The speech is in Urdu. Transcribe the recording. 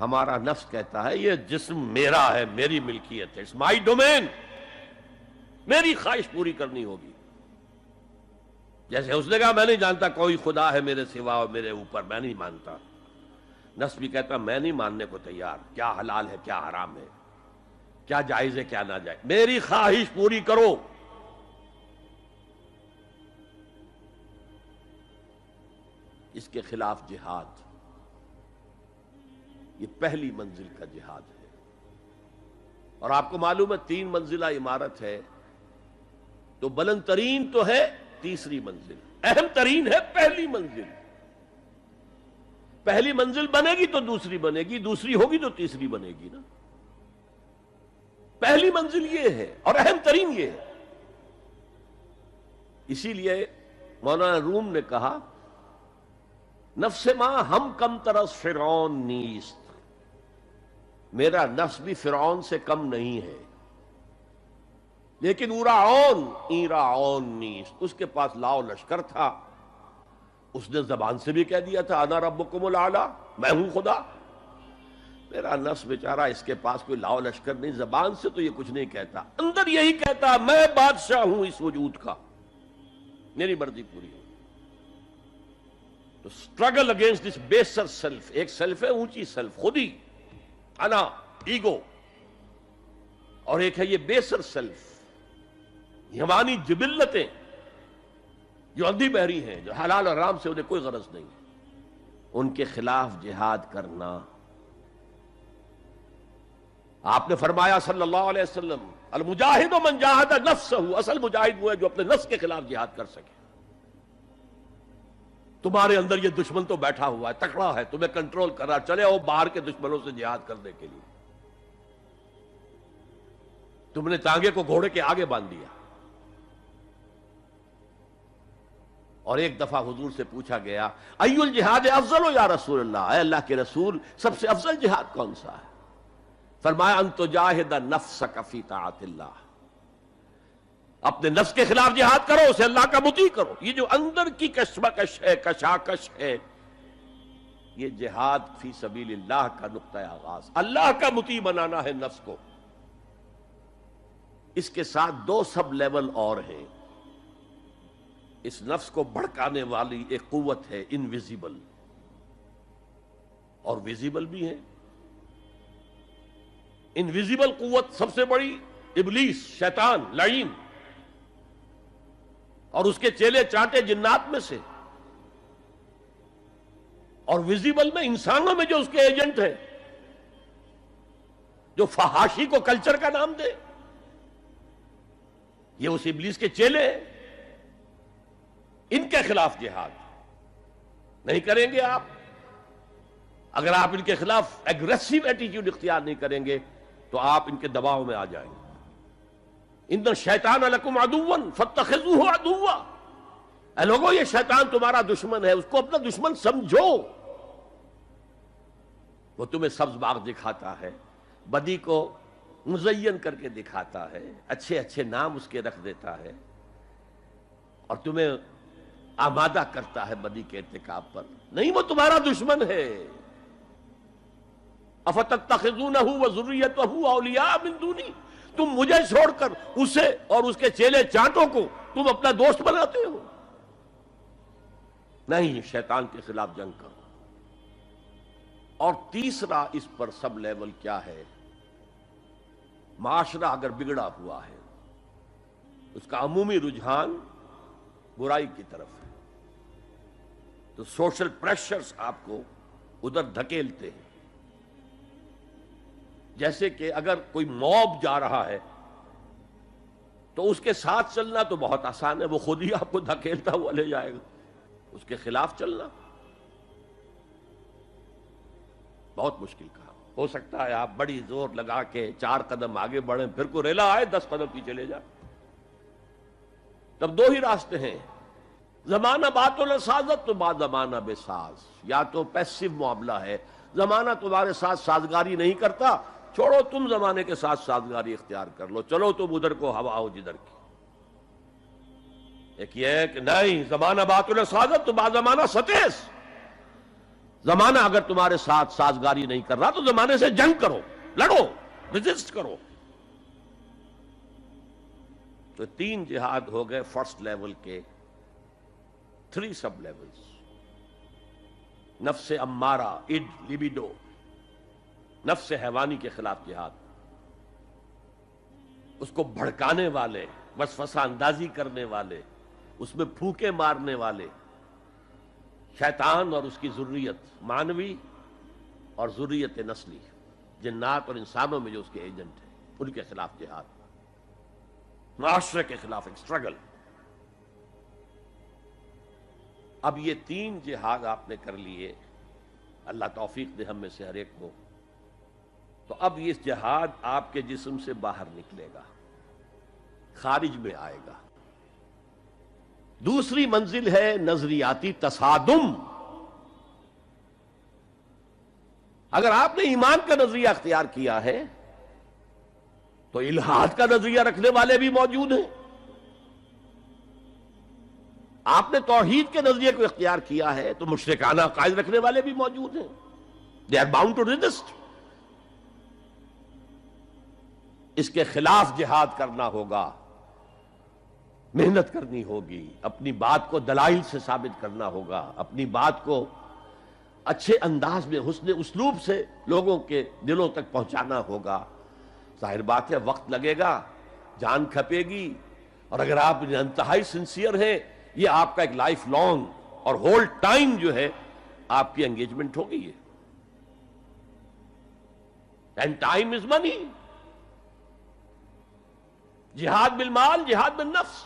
ہمارا نفس کہتا ہے یہ جسم میرا ہے، میری ملکیت ہے، اٹس مائی ڈومین، میری خواہش پوری کرنی ہوگی۔ جیسے اس نے کہا میں نہیں جانتا کوئی خدا ہے میرے سوا اور میرے اوپر، میں نہیں مانتا، نفس بھی کہتا میں نہیں ماننے کو تیار، کیا حلال ہے کیا حرام ہے، کیا جائز ہے کیا ناجائز، میری خواہش پوری کرو۔ اس کے خلاف جہاد، یہ پہلی منزل کا جہاد ہے۔ اور آپ کو معلوم ہے 3 منزلہ عمارت ہے تو بلند ترین تو ہے تیسری منزل، اہم ترین ہے پہلی منزل۔ پہلی منزل بنے گی تو دوسری بنے گی، دوسری ہوگی تو تیسری بنے گی نا۔ پہلی منزل یہ ہے اور اہم ترین یہ ہے۔ اسی لیے مولانا روم نے کہا نفس ماں ہم کم ترس فرعون نیست، میرا نفس بھی فرعون سے کم نہیں ہے، لیکن ایراعون نیست، اس کے پاس لاؤ لشکر تھا، اس نے زبان سے بھی کہہ دیا تھا انا ربکم الاعلی، میں ہوں خدا۔ میرا نفس بیچارہ اس کے پاس کوئی لاؤ لشکر نہیں، زبان سے تو یہ کچھ نہیں کہتا، اندر یہی کہتا میں بادشاہ ہوں اس وجود کا، میری مرضی پوری ہو۔ تو اسٹرگل اگینسٹ دس بیسر سیلف، ایک سیلف ہے اونچی سیلف، خودی، انا، ایگو، اور ایک ہے یہ بیسر سیلف، یہ ہماری جبلتیں جو اندھی بہری ہیں، جو حلال اور حرام سے انہیں کوئی غرض نہیں، ان کے خلاف جہاد کرنا۔ آپ نے فرمایا صلی اللہ علیہ وسلم المجاہد من جاہد نفسہ، اصل مجاہد وہ ہے جو اپنے نفس کے خلاف جہاد کر سکے۔ تمہارے اندر یہ دشمن تو بیٹھا ہوا ہے، تکڑا ہے، تمہیں کنٹرول کر رہا، چلے آؤ باہر کے دشمنوں سے جہاد کرنے کے لیے۔ تم نے ٹانگے کو گھوڑے کے آگے باندھ دیا۔ اور ایک دفعہ حضور سے پوچھا گیا ای الجہاد افضل یا رسول اللہ، اے اللہ کے رسول سب سے افضل جہاد کون سا ہے؟ فرمایا ان تجاہد نفسک فی طاعت اللہ، اپنے نفس کے خلاف جہاد کرو، اسے اللہ کا مطیع کرو۔ یہ جو اندر کی کشمکش ہے، کشاکش ہے، یہ جہاد فی سبیل اللہ کا نقطہ آغاز، اللہ کا مطیع بنانا ہے نفس کو۔ اس کے ساتھ 2 سب لیول اور ہیں۔ اس نفس کو بھڑکانے والی ایک قوت ہے انویزیبل، اور ویزیبل بھی ہے۔ انویزیبل قوت سب سے بڑی ابلیس، شیطان، لعین، اور اس کے چیلے چانٹے جنات میں سے، اور ویزیبل میں انسانوں میں جو اس کے ایجنٹ ہیں، جو فحاشی کو کلچر کا نام دے، یہ اس ابلیس کے چیلے ہیں۔ ان کے خلاف جہاد نہیں کریں گے آپ، اگر آپ ان کے خلاف ایگریسو ایٹیٹیوڈ اختیار نہیں کریں گے تو آپ ان کے دباؤ میں آ جائیں گے۔ ان الشیطان لکم عدوا فاتخذوہ عدوا، اے لوگو یہ شیطان تمہارا دشمن ہے، اس کو اپنا دشمن سمجھو۔ وہ تمہیں سبز باغ دکھاتا ہے، بدی کو مزین کر کے دکھاتا ہے، اچھے اچھے نام اس کے رکھ دیتا ہے، اور تمہیں آمادہ کرتا ہے بدی کے ارتکاب پر۔ نہیں، وہ تمہارا دشمن ہے۔ افتتخذونہ وذریتہ اولیاء من دونی، تم مجھے چھوڑ کر اسے اور اس کے چیلے چانٹوں کو تم اپنا دوست بناتے ہو۔ نہیں، شیطان کے خلاف جنگ کرو۔ اور تیسرا اس پر سب لیول کیا ہے؟ معاشرہ اگر بگڑا ہوا ہے، اس کا عمومی رجحان برائی کی طرف ہے، تو سوشل پریشرز آپ کو ادھر دھکیلتے ہیں۔ جیسے کہ اگر کوئی موب جا رہا ہے تو اس کے ساتھ چلنا تو بہت آسان ہے، وہ خود ہی آپ کو دھکیلتا ہوا لے جائے گا۔ اس کے خلاف چلنا بہت مشکل کہا۔ ہو سکتا ہے آپ بڑی زور لگا کے 4 قدم آگے بڑھیں، پھر کوئی ریلا آئے 10 قدم پیچھے لے جائے۔ تب 2 ہی راستے ہیں، زمانہ بات و سازت تو بعد زمانہ بے ساز، یا تو پیسو معاملہ ہے، زمانہ تمہارے ساتھ سازگاری نہیں کرتا، چھوڑو تم زمانے کے ساتھ سازگاری اختیار کر لو، چلو تم ادھر کو ہوا ہو جدھر کی۔ ایک یہ ہے کہ نہیں، زمانہ بات و سازت تو بعد زمانہ ستیس، زمانہ اگر تمہارے ساتھ سازگاری نہیں کر رہا تو زمانے سے جنگ کرو، لڑو، ریزسٹ کرو۔ تو 3 جہاد ہو گئے فرسٹ لیول کے، 3 سب لیولز: نفس امارہ، اڈ، لیبیڈو، نفس حیوانی کے خلاف جہاد، اس کو بھڑکانے والے، وسوسہ اندازی کرنے والے، اس میں پھوکے مارنے والے، شیطان اور اس کی ذریت مانوی اور ذریت نسلی، جنات اور انسانوں میں جو اس کے ایجنٹ ہیں، ان کے خلاف جہاد، معاشرے کے خلاف ایک سٹرگل۔ اب یہ 3 جہاد آپ نے کر لیے، اللہ توفیق دے ہم میں سے ہر ایک کو، تو اب یہ جہاد آپ کے جسم سے باہر نکلے گا، خارج میں آئے گا۔ دوسری منزل ہے نظریاتی تصادم۔ اگر آپ نے ایمان کا نظریہ اختیار کیا ہے تو الحاد کا نظریہ رکھنے والے بھی موجود ہیں۔ آپ نے توحید کے نظریے کو اختیار کیا ہے تو مشرکانہ عقائد رکھنے والے بھی موجود ہیں۔ They are bound to resist۔ اس کے خلاف جہاد کرنا ہوگا، محنت کرنی ہوگی، اپنی بات کو دلائل سے ثابت کرنا ہوگا، اپنی بات کو اچھے انداز میں، حسن اسلوب سے لوگوں کے دلوں تک پہنچانا ہوگا۔ ظاہر بات ہے وقت لگے گا، جان کھپے گی، اور اگر آپ انتہائی سنسیئر ہیں، یہ آپ کا ایک لائف لانگ اور ہول ٹائم جو ہے آپ کی انگیجمنٹ ہوگی ہے۔ اینڈ ٹائم از منی۔ جہاد بالمال، جہاد بالنفس۔